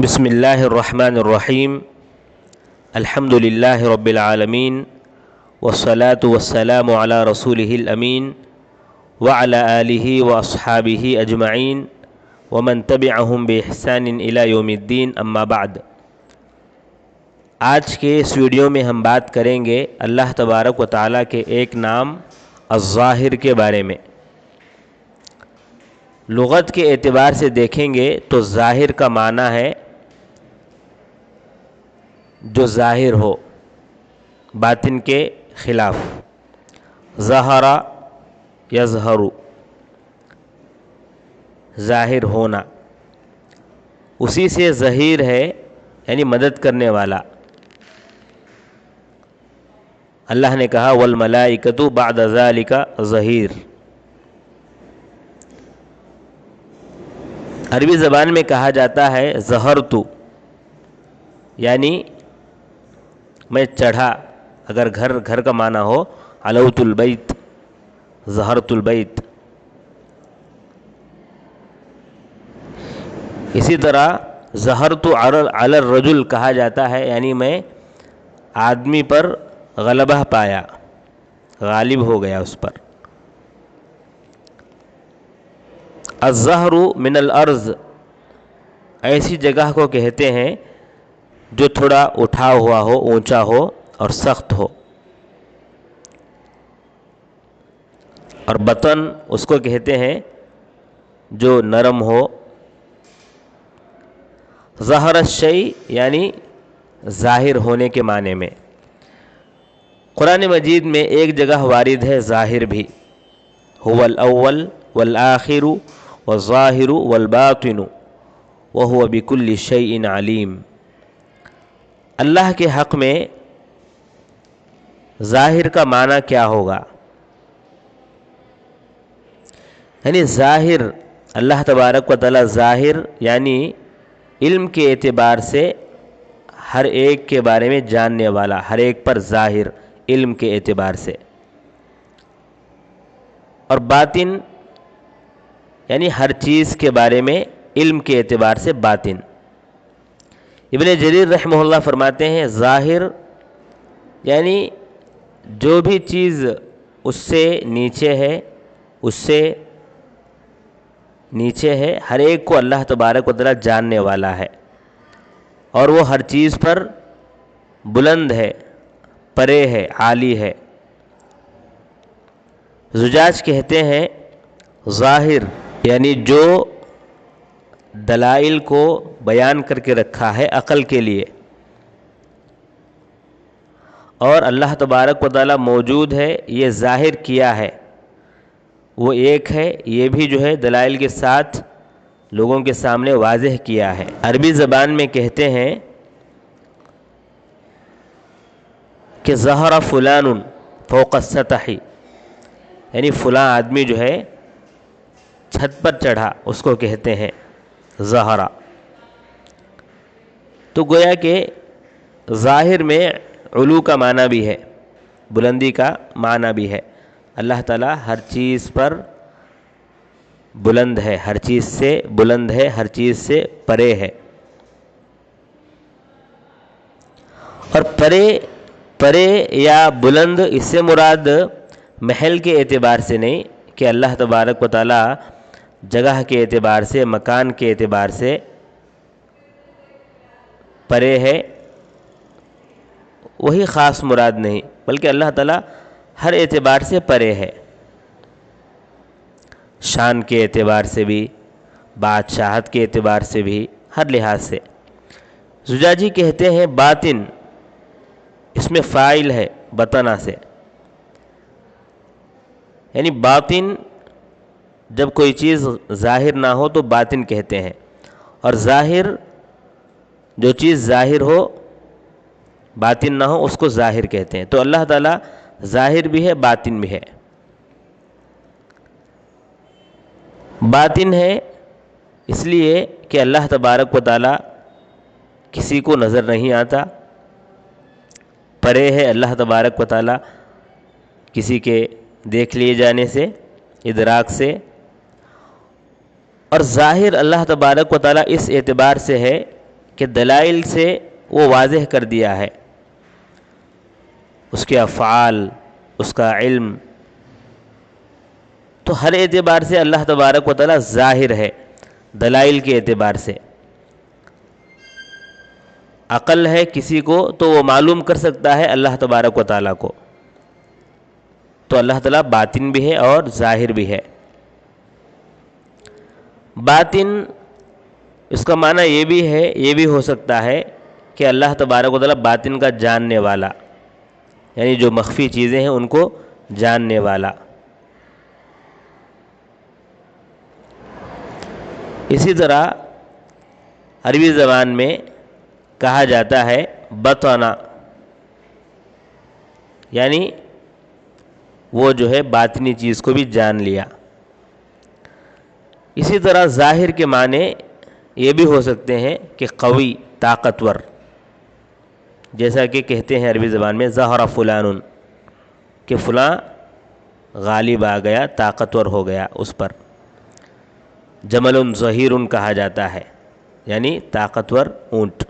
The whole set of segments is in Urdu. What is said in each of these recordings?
بسم اللہ الرحمن الرحیم الحمد للہ رب العالمین والصلاة والسلام علی رسولہ الامین وعلی آلہ واصحابہ اجمعین ومن تبعہم بإحسان الی یوم الدین اما بعد۔ آج کے اس ویڈیو میں ہم بات کریں گے اللہ تبارک و تعالیٰ کے ایک نام الظاہر کے بارے میں۔ لغت کے اعتبار سے دیکھیں گے تو ظاہر کا معنی ہے جو ظاہر ہو، باطن کے خلاف۔ ظہر یظہر، ظاہر ہونا، اسی سے ظہیر ہے یعنی مدد کرنے والا۔ اللہ نے کہا والملائکۃ بعد ذلک ظہیر۔ عربی زبان میں کہا جاتا ہے ظہرت، یعنی میں چڑھا۔ اگر گھر کا معنی ہو علوت البیت، ظہرت البیت۔ اسی طرح ظہرت علی الرجل کہا جاتا ہے، یعنی میں آدمی پر غلبہ پایا، غالب ہو گیا اس پر۔ الظہر من الارض، ایسی جگہ کو کہتے ہیں جو تھوڑا اٹھا ہوا ہو، اونچا ہو اور سخت ہو۔ اور بطن اس کو کہتے ہیں جو نرم ہو۔ ظہر الشیء یعنی ظاہر ہونے کے معنی میں۔ قرآن مجید میں ایک جگہ وارد ہے ظاہر بھی، هو الاول والآخر والظاہر والباطن وهو بكل شیء علیم۔ اللہ کے حق میں ظاہر کا معنی کیا ہوگا؟ یعنی ظاہر، اللہ تبارک و تعالی ظاہر یعنی علم کے اعتبار سے ہر ایک کے بارے میں جاننے والا، ہر ایک پر ظاہر علم کے اعتبار سے۔ اور باطن یعنی ہر چیز کے بارے میں علم کے اعتبار سے باطن۔ ابن جریر رحمہ اللہ فرماتے ہیں ظاہر یعنی جو بھی چیز اس سے نیچے ہے، اس سے نیچے ہے، ہر ایک کو اللہ تبارک و تعالی جاننے والا ہے، اور وہ ہر چیز پر بلند ہے، پرے ہے، عالی ہے۔ زجاج کہتے ہیں ظاہر یعنی جو دلائل کو بیان کر کے رکھا ہے عقل کے لیے، اور اللہ تبارک و تعالی موجود ہے یہ ظاہر کیا ہے، وہ ایک ہے، یہ بھی جو ہے دلائل کے ساتھ لوگوں کے سامنے واضح کیا ہے۔ عربی زبان میں کہتے ہیں کہ ظہر فلان فوق السطح، یعنی فلاں آدمی جو ہے چھت پر چڑھا، اس کو کہتے ہیں ظہرا۔ تو گویا کہ ظاہر میں علو کا معنی بھی ہے، بلندی کا معنی بھی ہے۔ اللہ تعالیٰ ہر چیز پر بلند ہے، ہر چیز سے بلند ہے، ہر چیز سے پرے ہے۔ اور پرے یا بلند اس سے مراد محل کے اعتبار سے نہیں کہ اللہ تبارک و تعالیٰ جگہ کے اعتبار سے، مکان کے اعتبار سے پرے ہے، وہی خاص مراد نہیں، بلکہ اللہ تعالیٰ ہر اعتبار سے پرے ہے، شان کے اعتبار سے بھی، بادشاہت کے اعتبار سے بھی، ہر لحاظ سے۔ زجاجی کہتے ہیں باطن، اس میں فاعل ہے بطنہ سے، یعنی باطن جب کوئی چیز ظاہر نہ ہو تو باطن کہتے ہیں، اور ظاہر جو چیز ظاہر ہو باطن نہ ہو اس کو ظاہر کہتے ہیں۔ تو اللہ تعالیٰ ظاہر بھی ہے، باطن بھی ہے۔ باطن ہے اس لیے کہ اللہ تبارک و تعالیٰ کسی کو نظر نہیں آتا، پرے ہے اللہ تبارک و تعالیٰ کسی کے دیکھ لیے جانے سے، ادراک سے۔ اور ظاہر اللہ تبارک و تعالیٰ اس اعتبار سے ہے کہ دلائل سے وہ واضح کر دیا ہے، اس کے افعال، اس کا علم، تو ہر اعتبار سے اللہ تبارک و تعالی ظاہر ہے، دلائل کے اعتبار سے۔ عقل ہے کسی کو تو وہ معلوم کر سکتا ہے اللہ تبارک و تعالیٰ کو، تو اللہ تعالیٰ باطن بھی ہے اور ظاہر بھی ہے۔ باطن اس کا معنی یہ بھی ہے، یہ بھی ہو سکتا ہے کہ اللہ تبارک و تعالیٰ باطن کا جاننے والا، یعنی جو مخفی چیزیں ہیں ان کو جاننے والا۔ اسی طرح عربی زبان میں کہا جاتا ہے بطنا، یعنی وہ جو ہے باطنی چیز کو بھی جان لیا۔ اسی طرح ظاہر کے معنی یہ بھی ہو سکتے ہیں کہ قوی، طاقتور، جیسا کہ کہتے ہیں عربی زبان میں ظہر فلان، کہ فلاں غالب آ گیا، طاقتور ہو گیا اس پر۔ جمل ظہیر کہا جاتا ہے، یعنی طاقتور اونٹ۔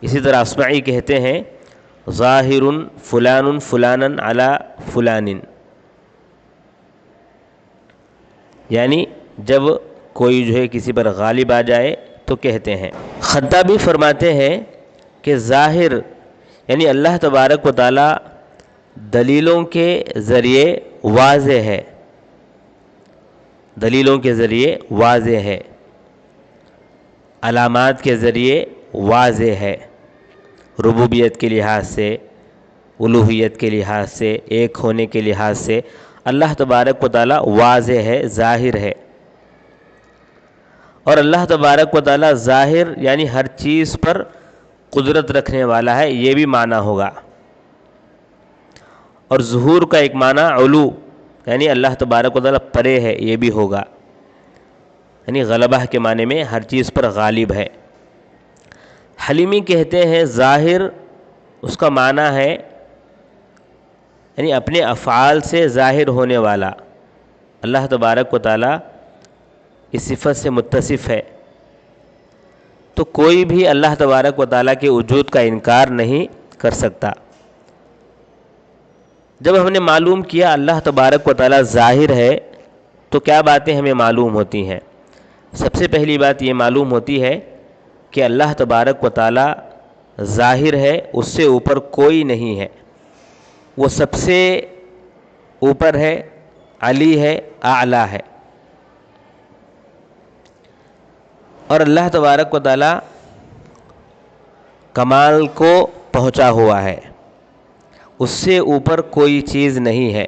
اسی طرح اصمعی کہتے ہیں ظاہر فلان فلانا علی فلان، یعنی جب کوئی جو ہے کسی پر غالب آ جائے تو کہتے ہیں۔ خطابی فرماتے ہیں کہ ظاہر یعنی اللہ تبارک و تعالی دلیلوں کے ذریعے واضح ہے، دلیلوں کے ذریعے واضح ہے، علامات کے ذریعے واضح ہے، ربوبیت کے لحاظ سے، الوہیت کے لحاظ سے، ایک ہونے کے لحاظ سے اللہ تبارک و تعالی واضح ہے، ظاہر ہے۔ اور اللہ تبارک و تعالی ظاہر یعنی ہر چیز پر قدرت رکھنے والا ہے، یہ بھی معنی ہوگا۔ اور ظہور کا ایک معنی علو، یعنی اللہ تبارک و تعالی پرے ہے، یہ بھی ہوگا، یعنی غلبہ کے معنی میں ہر چیز پر غالب ہے۔ حلیمی کہتے ہیں ظاہر اس کا معنی ہے یعنی اپنے افعال سے ظاہر ہونے والا، اللہ تبارک و تعالی اس صفت سے متصف ہے، تو کوئی بھی اللہ تبارک و تعالی کے وجود کا انکار نہیں کر سکتا۔ جب ہم نے معلوم کیا اللہ تبارک و تعالی ظاہر ہے تو کیا باتیں ہمیں معلوم ہوتی ہیں؟ سب سے پہلی بات یہ معلوم ہوتی ہے کہ اللہ تبارک و تعالی ظاہر ہے، اس سے اوپر کوئی نہیں ہے، وہ سب سے اوپر ہے، علی ہے، اعلیٰ ہے۔ اور اللہ تبارک و تعالی کمال کو پہنچا ہوا ہے، اس سے اوپر کوئی چیز نہیں ہے۔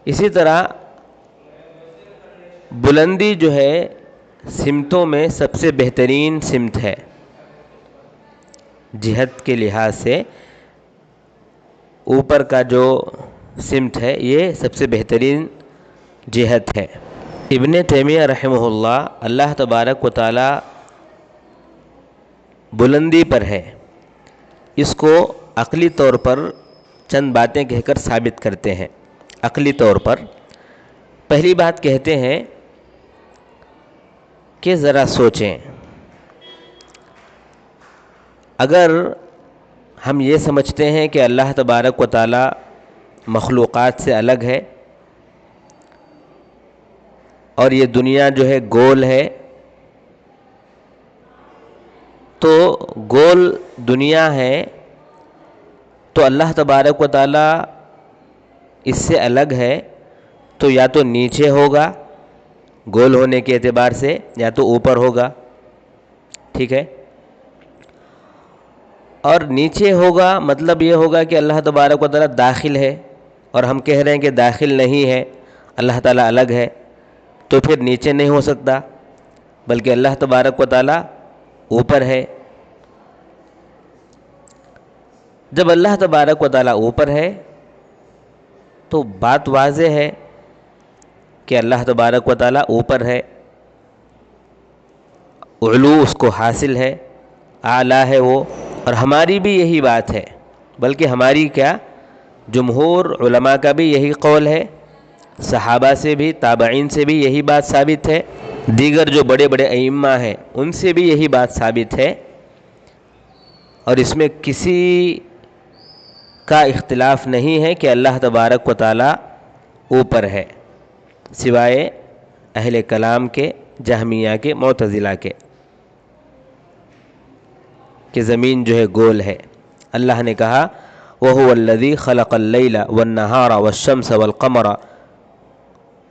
اسی طرح بلندی جو ہے سمتوں میں سب سے بہترین سمت ہے، جہت کے لحاظ سے اوپر کا جو سمت ہے یہ سب سے بہترین جہت ہے۔ ابن تیمیہ رحمہ اللہ، اللہ تبارک و تعالی بلندی پر ہے، اس کو عقلی طور پر چند باتیں کہہ کر ثابت کرتے ہیں۔ عقلی طور پر پہلی بات کہتے ہیں کہ ذرا سوچیں، اگر ہم یہ سمجھتے ہیں کہ اللہ تبارک و تعالی مخلوقات سے الگ ہے اور یہ دنیا جو ہے گول ہے، تو گول دنیا ہے تو اللہ تبارک و تعالی اس سے الگ ہے، تو یا تو نیچے ہوگا گول ہونے کے اعتبار سے، یا تو اوپر ہوگا، ٹھیک ہے؟ اور نیچے ہوگا مطلب یہ ہوگا کہ اللہ تبارک و تعالی داخل ہے، اور ہم کہہ رہے ہیں کہ داخل نہیں ہے، اللہ تعالی الگ ہے، تو پھر نیچے نہیں ہو سکتا، بلکہ اللہ تبارک و تعالی اوپر ہے۔ جب اللہ تبارک و تعالی اوپر ہے تو بات واضح ہے کہ اللہ تبارک و تعالی اوپر ہے، علو اس کو حاصل ہے، اعلیٰ ہے وہ، اور ہماری بھی یہی بات ہے، بلکہ ہماری کیا، جمہور علماء کا بھی یہی قول ہے، صحابہ سے بھی، تابعین سے بھی یہی بات ثابت ہے دیگر جو بڑے بڑے ائمہ ہیں ان سے بھی یہی بات ثابت ہے، اور اس میں کسی کا اختلاف نہیں ہے کہ اللہ تبارک و تعالی اوپر ہے، سوائے اہل کلام کے، جہمیہ کے، معتزلہ کے، کہ زمین جو ہے گول ہے۔ اللہ نے کہا وَهُوَ الَّذِي خَلَقَ اللَّيْلَ وَالنَّهَارَ وَالشَّمْسَ وَالْقَمَرَ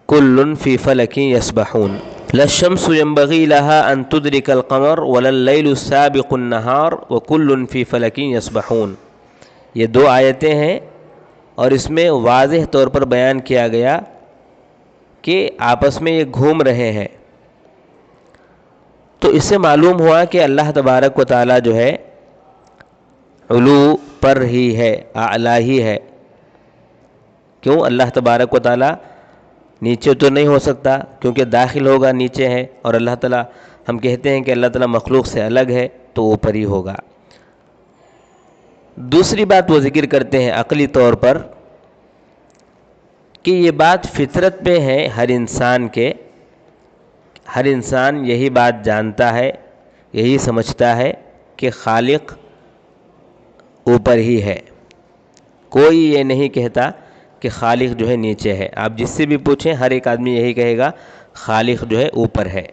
كُلٌّ فِي فَلَكٍ يَسْبَحُونَ لَا الشَّمْسُ يَنبَغِي لَهَا أَن تُدْرِكَ الْقَمَرَ وَلَا اللَّيْلُ سَابِقُ النَّهَارِ وَكُلٌّ فِي فَلَكٍ يَسْبَحُونَ۔ یہ دو آیتیں ہیں، اور اس میں واضح طور پر بیان کیا گیا کہ آپس میں یہ گھوم رہے ہیں۔ تو اس سے معلوم ہوا کہ اللہ تبارک و تعالی جو ہے علو پر ہی ہے، اعلیٰ ہی ہے۔ کیوں؟ اللہ تبارک و تعالی نیچے تو نہیں ہو سکتا، کیونکہ داخل ہوگا نیچے ہے، اور اللہ تعالی ہم کہتے ہیں کہ اللہ تعالی مخلوق سے الگ ہے تو اوپر ہی ہوگا۔ دوسری بات وہ ذکر کرتے ہیں عقلی طور پر کہ یہ بات فطرت میں ہے ہر انسان کے، ہر انسان یہی بات جانتا ہے، یہی سمجھتا ہے کہ خالق اوپر ہی ہے۔ کوئی یہ نہیں کہتا کہ خالق جو ہے نیچے ہے۔ آپ جس سے بھی پوچھیں ہر ایک آدمی یہی کہے گا خالق جو ہے اوپر ہے۔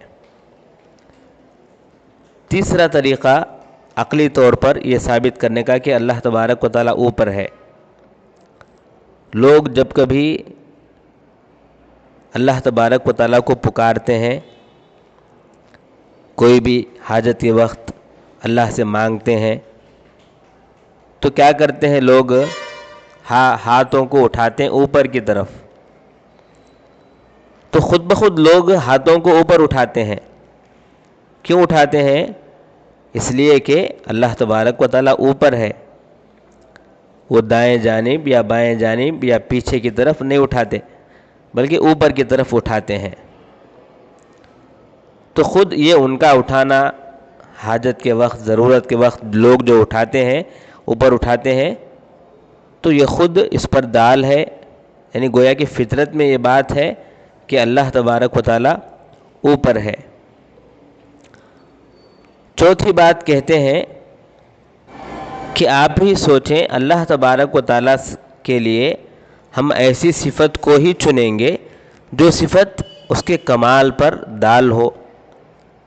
تیسرا طریقہ عقلی طور پر یہ ثابت کرنے کا کہ اللہ تبارک و تعالیٰ اوپر ہے، لوگ جب کبھی اللہ تبارک و تعالیٰ کو پکارتے ہیں، کوئی بھی حاجت کے وقت اللہ سے مانگتے ہیں، تو کیا کرتے ہیں لوگ؟ ہاتھوں کو اٹھاتے ہیں اوپر کی طرف۔ تو خود بخود لوگ ہاتھوں کو اوپر اٹھاتے ہیں۔ کیوں اٹھاتے ہیں؟ اس لیے کہ اللہ تبارک و تعالیٰ اوپر ہے۔ وہ دائیں جانب یا بائیں جانب یا پیچھے کی طرف نہیں اٹھاتے، بلکہ اوپر کی طرف اٹھاتے ہیں۔ تو خود یہ ان کا اٹھانا حاجت کے وقت، ضرورت کے وقت لوگ جو اٹھاتے ہیں، اوپر اٹھاتے ہیں، تو یہ خود اس پر دال ہے، یعنی گویا کہ فطرت میں یہ بات ہے کہ اللہ تبارک و تعالیٰ اوپر ہے۔ چوتھی بات کہتے ہیں کہ آپ ہی سوچیں اللہ تبارک و تعالیٰ کے لیے ہم ایسی صفت کو ہی چنیں گے جو صفت اس کے کمال پر دال ہو۔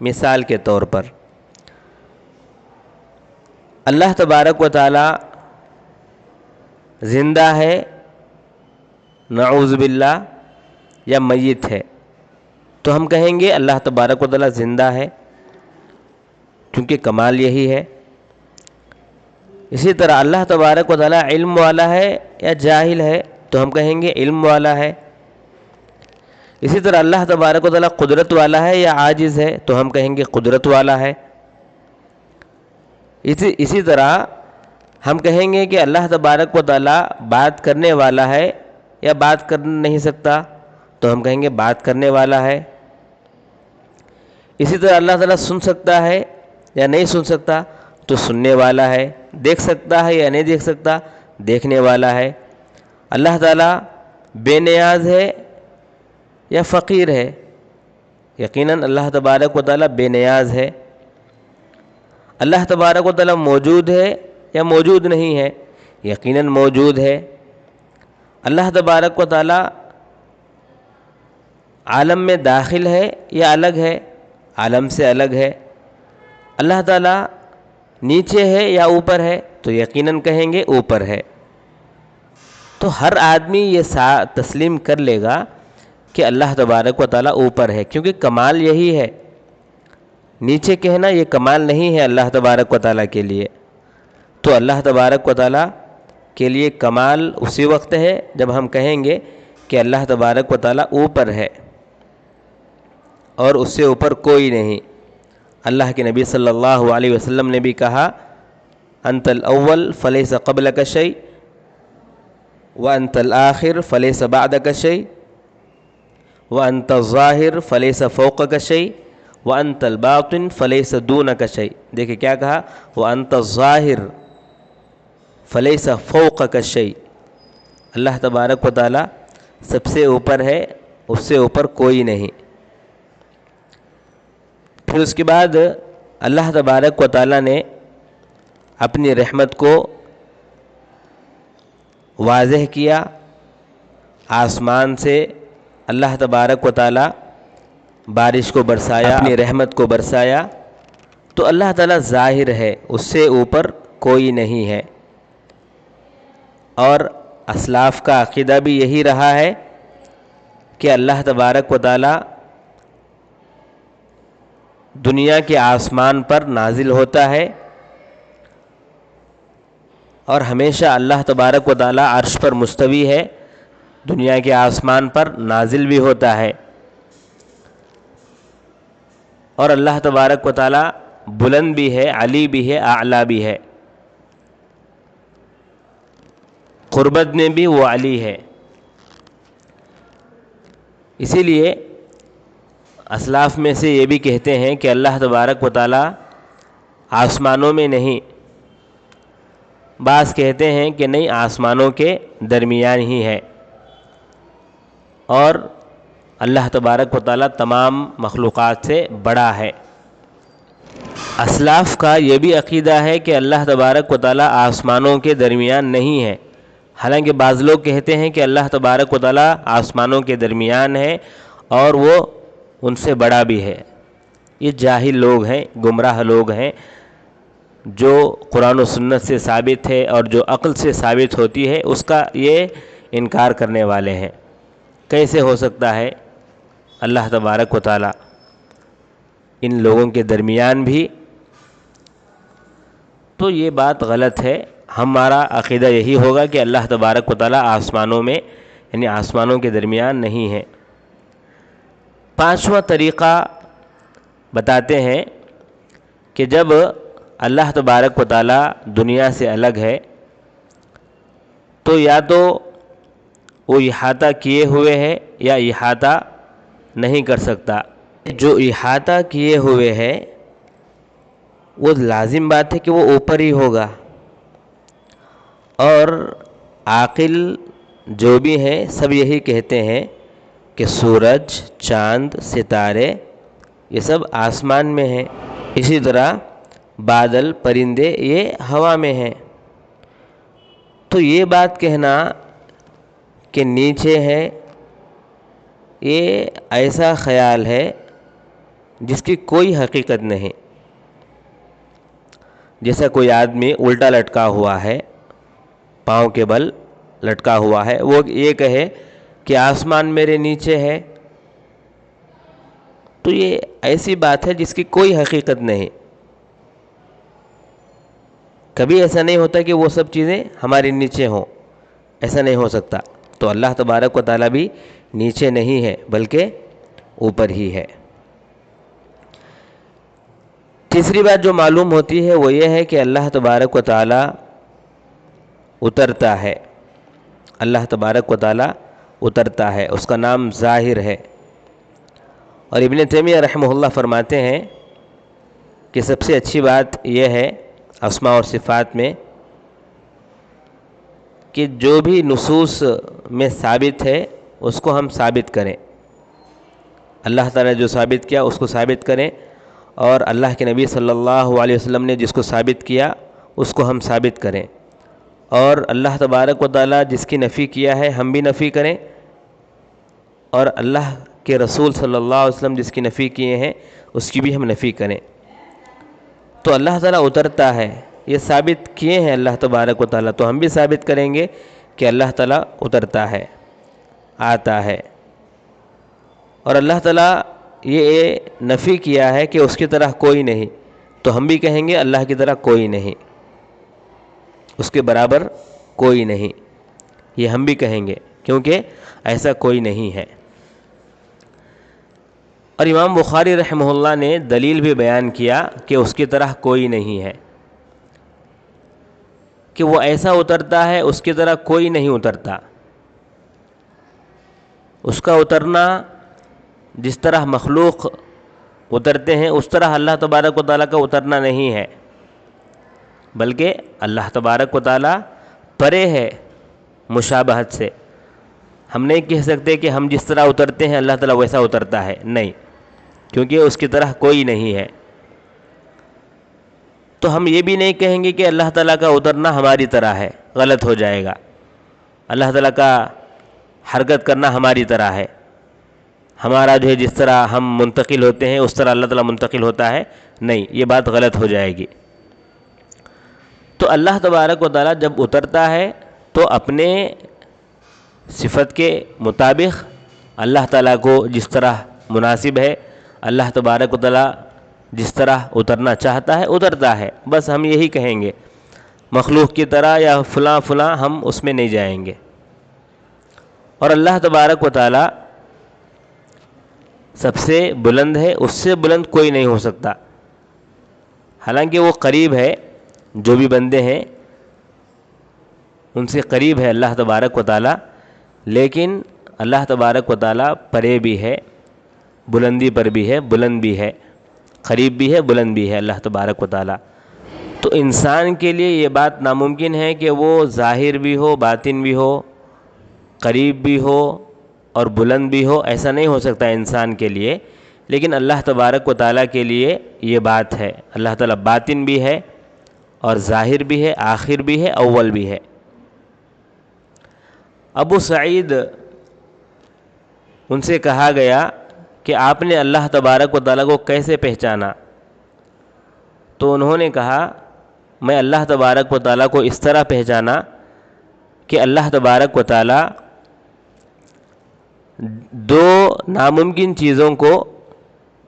مثال کے طور پر اللہ تبارک و تعالیٰ زندہ ہے، نعوذ باللہ، یا میت ہے، تو ہم کہیں گے اللہ تبارک و تعالیٰ زندہ ہے، کیونکہ کمال یہی ہے۔ اسی طرح اللہ تبارک و تعالیٰ علم والا ہے یا جاہل ہے، تو ہم کہیں گے علم والا ہے۔ اسی طرح اللہ تبارک و تعالیٰ قدرت والا ہے یا عاجز ہے، تو ہم کہیں گے قدرت والا ہے۔ اسی طرح ہم کہیں گے کہ اللہ تبارک و تعالیٰ بات کرنے والا ہے یا بات کر نہیں سکتا، تو ہم کہیں گے بات کرنے والا ہے۔ اسی طرح اللہ تعالیٰ سن سکتا ہے یا نہیں سن سکتا، تو سننے والا ہے۔ دیکھ سکتا ہے یا نہیں دیکھ سکتا، دیکھنے والا ہے۔ اللہ تعالیٰ بے نیاز ہے یا فقیر ہے؟ یقیناً اللہ تبارک و تعالیٰ بے نیاز ہے۔ اللہ تبارک و تعالیٰ موجود ہے یا موجود نہیں ہے؟ یقیناً موجود ہے۔ اللہ تبارک و تعالیٰ عالم میں داخل ہے یا الگ ہے؟ عالم سے الگ ہے۔ اللہ تعالیٰ نیچے ہے یا اوپر ہے؟ تو یقیناً کہیں گے اوپر ہے۔ تو ہر آدمی یہ تسلیم کر لے گا کہ اللہ تبارک و تعالیٰ اوپر ہے، کیونکہ کمال یہی ہے۔ نیچے کہنا یہ کمال نہیں ہے اللہ تبارک و تعالیٰ کے لیے۔ تو اللہ تبارک و تعالیٰ کے لیے کمال اسی وقت ہے جب ہم کہیں گے کہ اللہ تبارک و تعالیٰ اوپر ہے، اور اس سے اوپر کوئی نہیں۔ اللہ کے نبی صلی اللہ علیہ وسلم نے بھی کہا انت الاول فلیس قبلک شیء وانت الآخر فلیس بعدک شیء وانت الظاہر فلیس فوقک شیء وانت الباطن فلیس دونک شیء۔ دیکھیں کیا کہا، وانت الظاہر فلیس فوقک شیء۔ اللہ تبارک و تعالیٰ سب سے اوپر ہے، اس سے اوپر کوئی نہیں۔ پھر اس کے بعد اللہ تبارک و تعالیٰ نے اپنی رحمت کو واضح کیا، آسمان سے اللہ تبارک و تعالیٰ بارش کو برسایا، اپنی رحمت کو برسایا۔ تو اللہ تعالیٰ ظاہر ہے، اس سے اوپر کوئی نہیں ہے، اور اسلاف کا عقیدہ بھی یہی رہا ہے کہ اللہ تبارک و تعالیٰ دنیا کے آسمان پر نازل ہوتا ہے، اور ہمیشہ اللہ تبارک و تعالیٰ عرش پر مستوی ہے، دنیا کے آسمان پر نازل بھی ہوتا ہے، اور اللہ تبارک و تعالیٰ بلند بھی ہے، علی بھی ہے، اعلیٰ بھی ہے، قربت میں بھی وہ علی ہے۔ اسی لیے اسلاف میں سے یہ بھی کہتے ہیں کہ اللہ تبارک و تعالیٰ آسمانوں میں نہیں، بعض کہتے ہیں کہ نہیں، آسمانوں کے درمیان ہی ہے، اور اللہ تبارک و تعالیٰ تمام مخلوقات سے بڑا ہے۔ اسلاف کا یہ بھی عقیدہ ہے کہ اللہ تبارک و تعالیٰ آسمانوں کے درمیان نہیں ہے، حالانکہ بعض لوگ کہتے ہیں کہ اللہ تبارک و تعالیٰ آسمانوں کے درمیان ہے اور وہ ان سے بڑا بھی ہے۔ یہ جاہل لوگ ہیں، گمراہ لوگ ہیں، جو قرآن و سنت سے ثابت ہے اور جو عقل سے ثابت ہوتی ہے اس کا یہ انکار کرنے والے ہیں۔ کیسے ہو سکتا ہے اللہ تبارک و تعالیٰ ان لوگوں کے درمیان بھی؟ تو یہ بات غلط ہے۔ ہمارا عقیدہ یہی ہوگا کہ اللہ تبارک و تعالیٰ آسمانوں میں، یعنی آسمانوں کے درمیان نہیں ہے۔ پانچواں طریقہ بتاتے ہیں کہ جب اللہ تبارک و تعالیٰ دنیا سے الگ ہے تو یا تو وہ احاطہ کیے ہوئے ہے یا احاطہ نہیں کر سکتا۔ جو احاطہ کیے ہوئے ہے وہ لازم بات ہے کہ وہ اوپر ہی ہوگا، اور عاقل جو بھی ہیں سب یہی کہتے ہیں کہ سورج، چاند، ستارے یہ سب آسمان میں ہیں، اسی طرح بادل، پرندے یہ ہوا میں ہیں۔ تو یہ بات کہنا کہ نیچے ہے، یہ ایسا خیال ہے جس کی کوئی حقیقت نہیں۔ جیسا کوئی آدمی الٹا لٹکا ہوا ہے، پاؤں کے بل لٹکا ہوا ہے، وہ یہ کہے کہ آسمان میرے نیچے ہے، تو یہ ایسی بات ہے جس کی کوئی حقیقت نہیں۔ کبھی ایسا نہیں ہوتا کہ وہ سب چیزیں ہمارے نیچے ہوں، ایسا نہیں ہو سکتا۔ تو اللہ تبارک و تعالیٰ بھی نیچے نہیں ہے بلکہ اوپر ہی ہے۔ تیسری بات جو معلوم ہوتی ہے وہ یہ ہے کہ اللہ تبارک و تعالیٰ اترتا ہے، اللہ تبارک و تعالیٰ اترتا ہے، اس کا نام ظاہر ہے۔ اور ابن تیمیہ رحمہ اللہ فرماتے ہیں کہ سب سے اچھی بات یہ ہے اسماء اور صفات میں کہ جو بھی نصوص میں ثابت ہے اس کو ہم ثابت کریں، اللہ تعالیٰ نے جو ثابت کیا اس کو ثابت کریں، اور اللہ کے نبی صلی اللہ علیہ وسلم نے جس کو ثابت کیا اس کو ہم ثابت کریں، اور اللہ تبارک و تعالیٰ جس کی نفی کیا ہے ہم بھی نفی کریں، اور اللہ کے رسول صلی اللہ علیہ وسلم جس کی نفی کیے ہیں اس کی بھی ہم نفی کریں۔ تو اللہ تعالیٰ اترتا ہے، یہ ثابت کیے ہیں اللہ تبارک و تعالیٰ، تو ہم بھی ثابت کریں گے کہ اللہ تعالیٰ اترتا ہے، آتا ہے۔ اور اللہ تعالیٰ یہ نفی کیا ہے کہ اس کی طرح کوئی نہیں، تو ہم بھی کہیں گے اللہ کی طرح کوئی نہیں، اس کے برابر کوئی نہیں، یہ ہم بھی کہیں گے کیونکہ ایسا کوئی نہیں ہے۔ اور امام بخاری رحمہ اللہ نے دلیل بھی بیان کیا کہ اس کی طرح کوئی نہیں ہے، کہ وہ ایسا اترتا ہے اس کی طرح کوئی نہیں اترتا۔ اس کا اترنا جس طرح مخلوق اترتے ہیں اس طرح اللہ تبارک و تعالیٰ کا اترنا نہیں ہے، بلکہ اللہ تبارک و تعالیٰ پرے ہے مشابہت سے۔ ہم نہیں کہہ سکتے کہ ہم جس طرح اترتے ہیں اللہ تعالیٰ ویسا اترتا ہے، نہیں، کیونکہ اس کی طرح کوئی نہیں ہے۔ تو ہم یہ بھی نہیں کہیں گے کہ اللہ تعالیٰ کا اترنا ہماری طرح ہے، غلط ہو جائے گا۔ اللہ تعالیٰ کا حرکت کرنا ہماری طرح ہے، ہمارا جو ہے جس طرح ہم منتقل ہوتے ہیں اس طرح اللہ تعالیٰ منتقل ہوتا ہے، نہیں، یہ بات غلط ہو جائے گی۔ تو اللہ تبارک و تعالیٰ جب اترتا ہے تو اپنے صفت کے مطابق اللہ تعالیٰ کو جس طرح مناسب ہے، اللہ تبارک و تعالیٰ جس طرح اترنا چاہتا ہے اترتا ہے، بس ہم یہی کہیں گے۔ مخلوق کی طرح یا فلاں فلاں ہم اس میں نہیں جائیں گے۔ اور اللہ تبارک و تعالیٰ سب سے بلند ہے، اس سے بلند کوئی نہیں ہو سکتا۔ حالانکہ وہ قریب ہے، جو بھی بندے ہیں ان سے قریب ہے اللہ تبارک و تعالیٰ، لیکن اللہ تبارک و تعالیٰ پرے بھی ہے، بلندی پر بھی ہے، بلند بھی ہے، قریب بھی ہے، بلند بھی ہے اللہ تبارک و تعالیٰ۔ تو انسان کے لیے یہ بات ناممکن ہے کہ وہ ظاہر بھی ہو، باطن بھی ہو، قریب بھی ہو اور بلند بھی ہو، ایسا نہیں ہو سکتا انسان کے لیے، لیکن اللہ تبارک و تعالیٰ کے لیے یہ بات ہے۔ اللہ تعالیٰ باطن بھی ہے اور ظاہر بھی ہے، آخر بھی ہے، اول بھی ہے۔ ابو سعید ان سے کہا گیا کہ آپ نے اللہ تبارک و تعالیٰ کو کیسے پہچانا؟ تو انہوں نے کہا میں اللہ تبارک و تعالیٰ کو اس طرح پہچانا کہ اللہ تبارک و تعالیٰ دو ناممکن چیزوں کو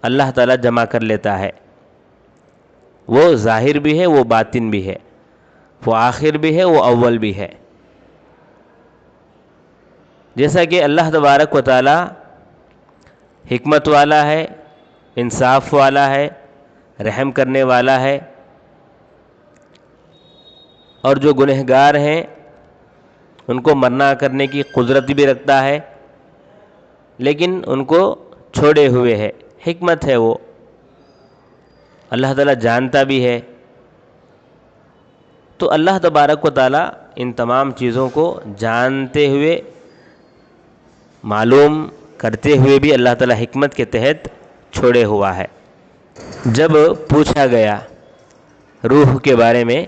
اللہ تعالیٰ جمع کر لیتا ہے، وہ ظاہر بھی ہے، وہ باطن بھی ہے، وہ آخر بھی ہے، وہ اول بھی ہے۔ جیسا کہ اللہ تبارک و تعالیٰ حکمت والا ہے، انصاف والا ہے، رحم کرنے والا ہے، اور جو گنہگار ہیں ان کو مرنا کرنے کی قدرت بھی رکھتا ہے، لیکن ان کو چھوڑے ہوئے ہے، حکمت ہے وہ، اللہ تعالیٰ جانتا بھی ہے۔ تو اللہ تبارک و تعالیٰ ان تمام چیزوں کو جانتے ہوئے، معلوم کرتے ہوئے بھی اللہ تعالیٰ حکمت کے تحت چھوڑے ہوا ہے۔ جب پوچھا گیا روح کے بارے میں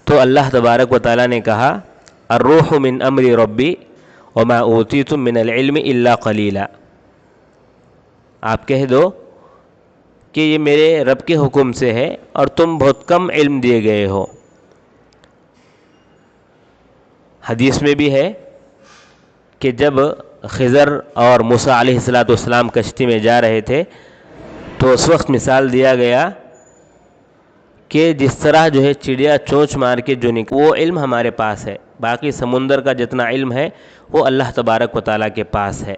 تو اللہ تبارک و تعالیٰ نے کہا الروح من امر ربی وما اوتیتم من العلم الا قلیلا، آپ کہہ دو کہ یہ میرے رب کے حکم سے ہے اور تم بہت کم علم دیے گئے ہو۔ حدیث میں بھی ہے کہ جب خضر اور موسیٰ علیہ السلام کشتی میں جا رہے تھے تو اس وقت مثال دیا گیا کہ جس طرح جو ہے چڑیا چونچ مار کے جو وہ علم ہمارے پاس ہے، باقی سمندر کا جتنا علم ہے وہ اللہ تبارک و تعالیٰ کے پاس ہے۔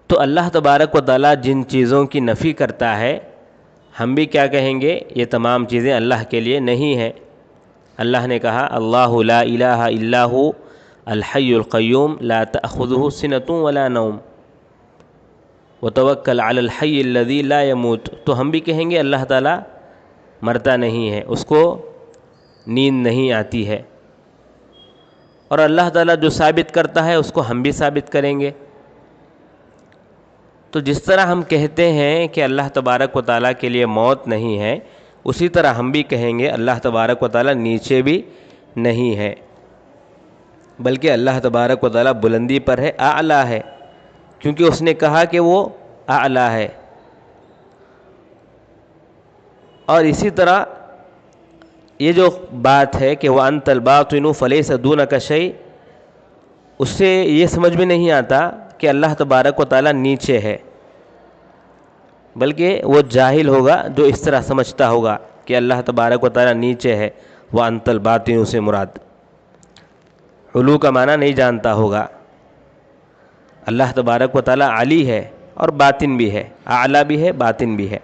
تو اللہ تبارک و تعالیٰ جن چیزوں کی نفی کرتا ہے ہم بھی کیا کہیں گے؟ یہ تمام چیزیں اللہ کے لیے نہیں ہیں۔ اللہ نے کہا اللہ لا الہ الا ہو الحی القیوم لا تأخذہ سنۃ ولا نوم وتوکل علی الحی الذی لا یموت، تو ہم بھی کہیں گے اللہ تعالیٰ مرتا نہیں ہے، اس کو نیند نہیں آتی ہے، اور اللہ تعالیٰ جو ثابت کرتا ہے اس کو ہم بھی ثابت کریں گے۔ تو جس طرح ہم کہتے ہیں کہ اللہ تبارک و تعالیٰ کے لیے موت نہیں ہے، اسی طرح ہم بھی کہیں گے اللہ تبارک و تعالیٰ نیچے بھی نہیں ہے، بلکہ اللہ تبارک و تعالیٰ بلندی پر ہے، اعلیٰ ہے، کیونکہ اس نے کہا کہ وہ اعلیٰ ہے۔ اور اسی طرح یہ جو بات ہے کہ وَأَنْتَ الْبَاطِنُ فَلَيْسَ دُونَكَ شَيْءٌ، اس سے یہ سمجھ میں نہیں آتا کہ اللہ تبارک و تعالیٰ نیچے ہے، بلکہ وہ جاہل ہوگا جو اس طرح سمجھتا ہوگا کہ اللہ تبارک و تعالیٰ نیچے ہے، وَأَنْتَ الْبَاطِنُ سے مراد علو کا معنی نہیں جانتا ہوگا۔ اللہ تبارک و تعالیٰ علی ہے اور باطن بھی ہے، اعلیٰ بھی ہے، باطن بھی ہے۔